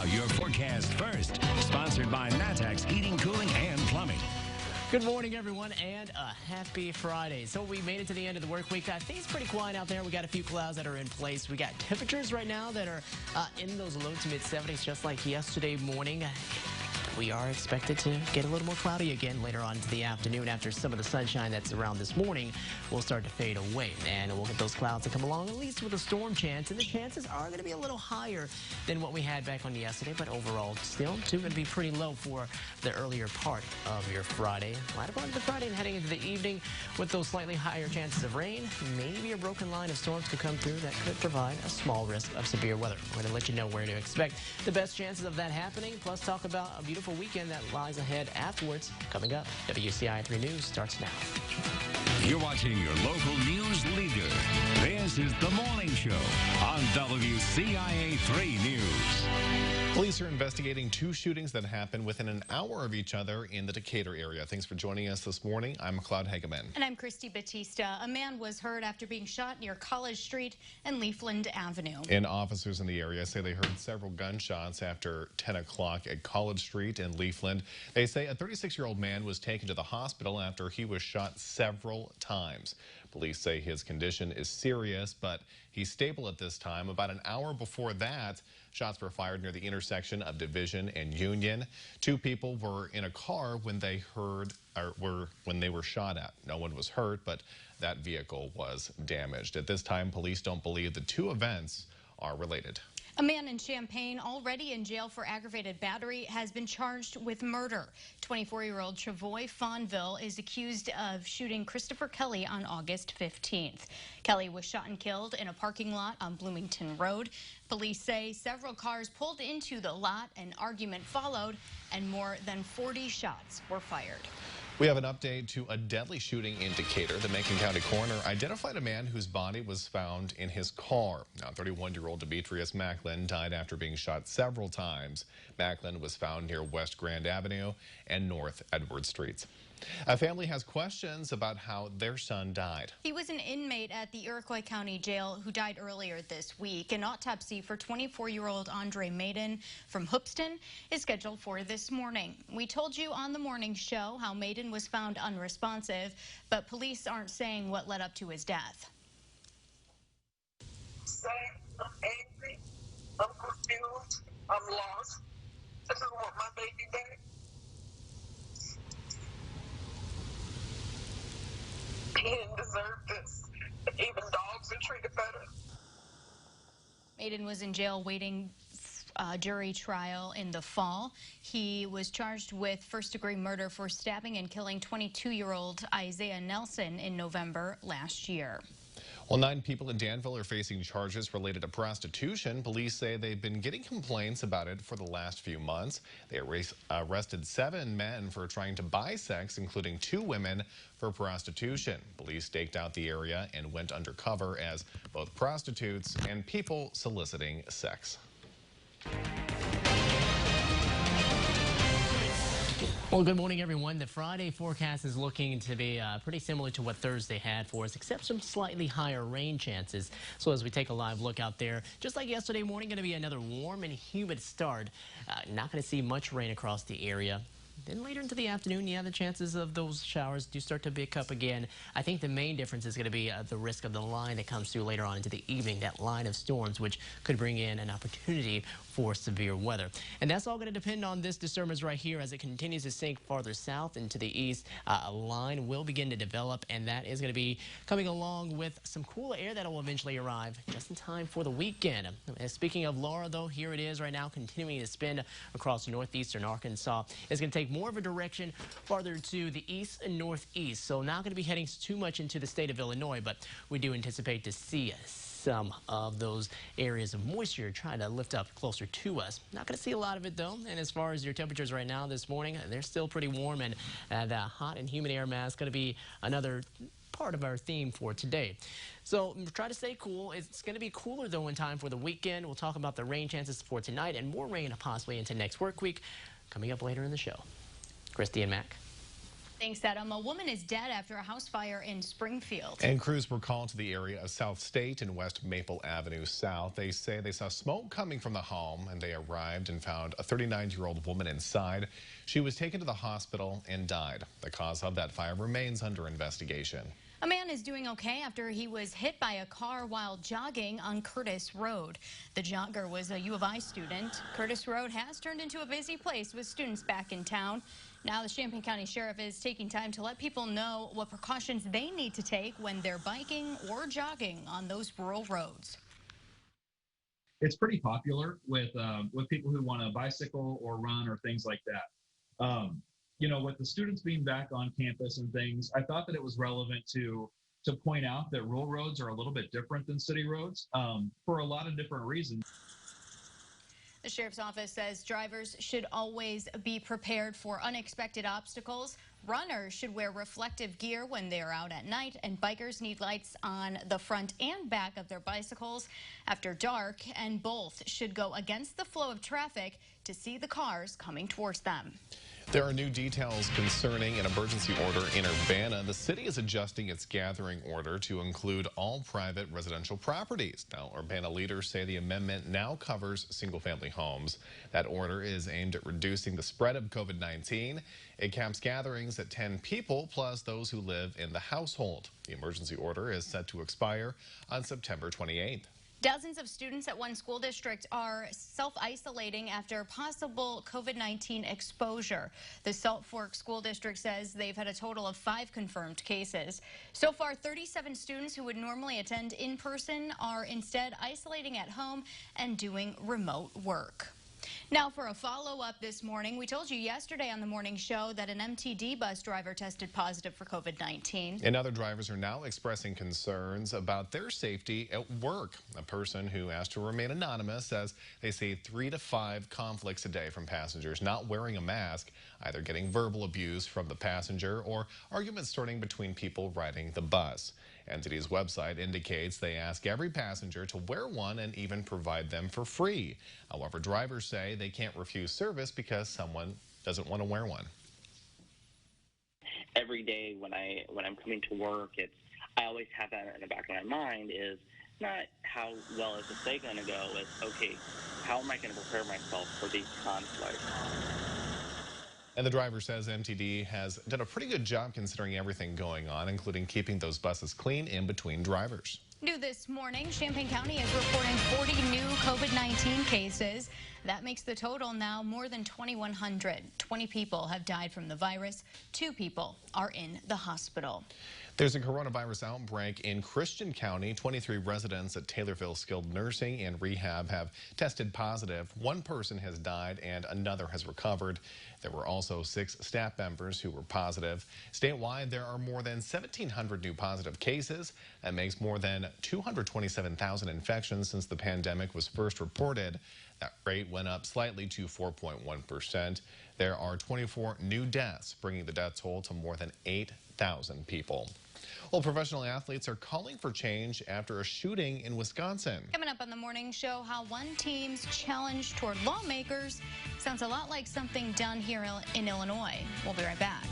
Now, your forecast first, sponsored by Matex Heating, Cooling, and Plumbing. Good morning, everyone, and a happy Friday. So we made it to the end of the work week. I think it's pretty quiet out there. We got a few clouds that are in place. We got temperatures right now that are in those low to mid 70s, just like yesterday morning. We are expected to get a little more cloudy again later on into the afternoon after some of the sunshine that's around this morning will start to fade away. And we'll get those clouds to come along, at least with a storm chance. And the chances are going to be a little higher than what we had back on yesterday. But overall, still going to be pretty low for the earlier part of your Friday. Right about the Friday and heading into the evening with those slightly higher chances of rain. Maybe a broken line of storms could come through that could provide a small risk of severe weather. We're going to let you know where to expect the best chances of that happening. Plus, talk about a beautiful weekend that lies ahead afterwards. Coming up, WCIA 3 News starts now. You're watching your local news leader. This is The Morning Show on WCIA 3 News. Police are investigating two shootings that happened within an hour of each other in the Decatur area. Thanks for joining us this morning. I'm Claude Hageman. And I'm Christy Batista. A man was heard after being shot near College Street and Leafland Avenue. And officers in the area say they heard several gunshots after 10 o'clock at College Street and Leafland. They say a 36-year-old man was taken to the hospital after he was shot several times. Police say his condition is serious, but he's stable at this time. About an hour before that, shots were fired near the intersection of Division and Union. Two people were in a car when they were shot at. No one was hurt, but that vehicle was damaged. At this time, police don't believe the two events are related. A man in Champaign, already in jail for aggravated battery, has been charged with murder. 24-year-old Travoy Fonville is accused of shooting Christopher Kelly on August 15th. Kelly was shot and killed in a parking lot on Bloomington Road. Police say several cars pulled into the lot, an argument followed, and more than 40 shots were fired. We have an update to a deadly shooting in Decatur. The Macon County coroner identified a man whose body was found in his car. Now, 31-year-old Demetrius Macklin died after being shot several times. Macklin was found near West Grand Avenue and North Edward Streets. A family has questions about how their son died. He was an inmate at the Iroquois County Jail who died earlier this week. An autopsy for 24-year-old Andre Maiden from Hoopston is scheduled for this morning. We told you on the morning show how Maiden was found unresponsive, but police aren't saying what led up to his death. Sad, I'm angry, I'm confused, I'm lost. I just want my baby back. He didn't deserve this. Even dogs are treated better. Maiden was in jail waiting jury trial in the fall. He was charged with first-degree murder for stabbing and killing 22-year-old Isaiah Nelson in November last year. Well, 9 people in Danville are facing charges related to prostitution. Police say they've been getting complaints about it for the last few months. They arrested 7 men for trying to buy sex, including 2 women for prostitution. Police staked out the area and went undercover as both prostitutes and people soliciting sex. Well, good morning, everyone. The Friday forecast is looking to be pretty similar to what Thursday had for us, except some slightly higher rain chances. So as we take a live look out there, just like yesterday morning, going to be another warm and humid start. Not going to see much rain across the area. Then later into the afternoon, yeah, the chances of those showers do start to pick up again. I think the main difference is going to be the risk of the line that comes through later on into the evening, that line of storms, which could bring in an opportunity for severe weather. And that's all going to depend on this disturbance right here as it continues to sink farther south into the east. A line will begin to develop, and that is going to be coming along with some cooler air that will eventually arrive just in time for the weekend. Speaking of Laura, though, here it is right now, continuing to spin across northeastern Arkansas. It's going to take more of a direction farther to the east and northeast, so not going to be heading too much into the state of Illinois, but we do anticipate to see some of those areas of moisture trying to lift up closer to us. Not going to see a lot of it, though. And as far as your temperatures right now this morning, they're still pretty warm, and the hot and humid air mass is going to be another part of our theme for today. So try to stay cool. It's going to be cooler, though, in time for the weekend. We'll talk about the rain chances for tonight and more rain possibly into next work week coming up later in the show. Christy and Mac. Thanks, Adam. A woman is dead after a house fire in Springfield. And crews were called to the area of South State and West Maple Avenue South. They say they saw smoke coming from the home, and they arrived and found a 39-year-old woman inside. She was taken to the hospital and died. The cause of that fire remains under investigation. A man is doing okay after he was hit by a car while jogging on Curtis Road. The jogger was a U of I student. Curtis Road has turned into a busy place with students back in town. Now the Champaign County Sheriff is taking time to let people know what precautions they need to take when they're biking or jogging on those rural roads. It's pretty popular with people who want to bicycle or run or things like that. You know, with the students being back on campus and things, I thought that it was relevant to point out that rural roads are a little bit different than city roads for a lot of different reasons. The sheriff's office says drivers should always be prepared for unexpected obstacles. Runners should wear reflective gear when they're out at night, and bikers need lights on the front and back of their bicycles after dark, and both should go against the flow of traffic to see the cars coming towards them. There are new details concerning an emergency order in Urbana. The city is adjusting its gathering order to include all private residential properties. Now, Urbana leaders say the amendment now covers single-family homes. That order is aimed at reducing the spread of COVID-19. It caps gatherings at 10 people plus those who live in the household. The emergency order is set to expire on September 28th. Dozens of students at one school district are self-isolating after possible COVID-19 exposure. The Salt Fork School District says they've had a total of 5 confirmed cases. So far, 37 students who would normally attend in person are instead isolating at home and doing remote work. Now for a follow-up this morning, we told you yesterday on the morning show that an MTD bus driver tested positive for COVID-19. And other drivers are now expressing concerns about their safety at work. A person who asked to remain anonymous says they see 3 to 5 conflicts a day from passengers not wearing a mask, either getting verbal abuse from the passenger or arguments starting between people riding the bus. NTD's website indicates they ask every passenger to wear one and even provide them for free. However, drivers say they can't refuse service because someone doesn't want to wear one. Every day when I'm coming to work, I always have that in the back of my mind is not how well is this day going to go, it's okay, how am I going to prepare myself for these conflicts? And the driver says MTD has done a pretty good job considering everything going on, including keeping those buses clean in between drivers. New this morning, Champaign County is reporting 40 new COVID-19 cases. That makes the total now more than 2,100. 20 people have died from the virus. 2 people are in the hospital. There's a coronavirus outbreak in Christian County. 23 residents at Taylorville Skilled Nursing and Rehab have tested positive. 1 person has died and another has recovered. There were also 6 staff members who were positive. Statewide, there are more than 1,700 new positive cases. That makes more than 227,000 infections since the pandemic was first reported. That rate went up slightly to 4.1%. There are 24 new deaths, bringing the death toll to more than 8,000 people. Well, professional athletes are calling for change after a shooting in Wisconsin. Coming up on the morning show, how one team's challenge toward lawmakers sounds a lot like something done here in Illinois. We'll be right back.